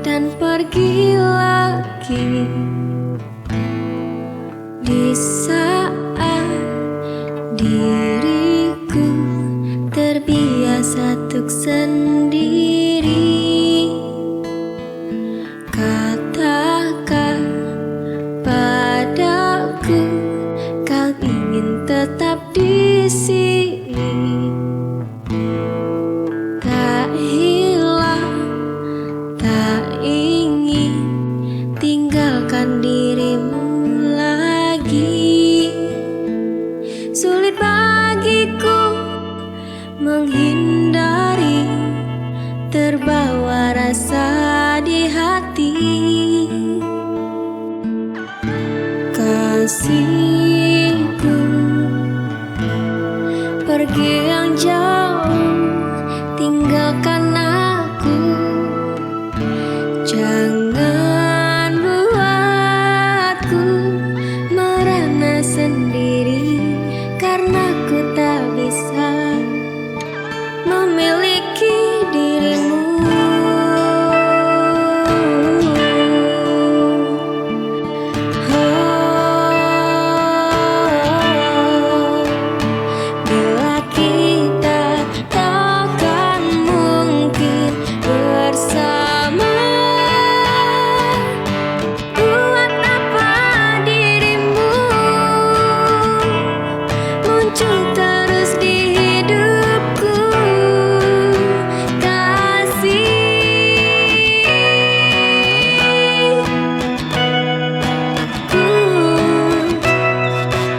dan pergi lagi. Di saat diriku terbiasa untuk sendiri, katakan padaku kau ingin tetap di sini. Tak hilang, tak ingin tinggalkan dirimu lagi. Sulit bagiku menghindari terbawa rasa di hati. Kasihku, pergi yang jauh, tinggalkan aku. Jangan buatku merana sendiri, karena ku tak bisa memiliki dirimu. Bila kita takkan mungkin bersama, buat apa dirimu muncul terus di hidupku?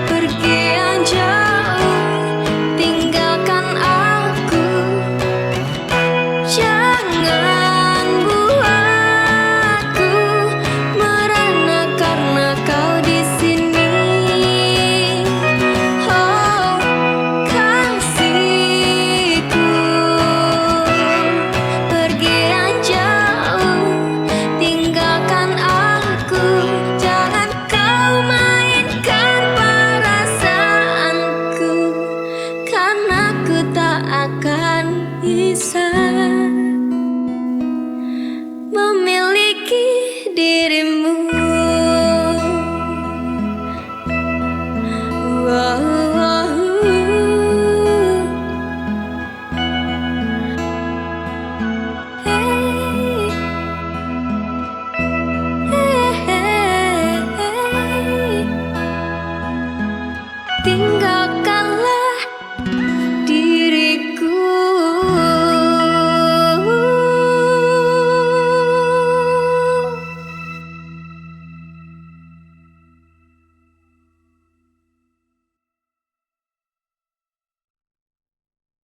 Pergi yang jauh, tinggalkan aku. Jangan buatku merana karena kau di sini. Oh, kasihku, pergi yang jauh, tinggalkan aku. Jangan kau mainkan perasaanku, karena ku tak akan bisa memiliki dirimu. Hey, hey, hey, hey.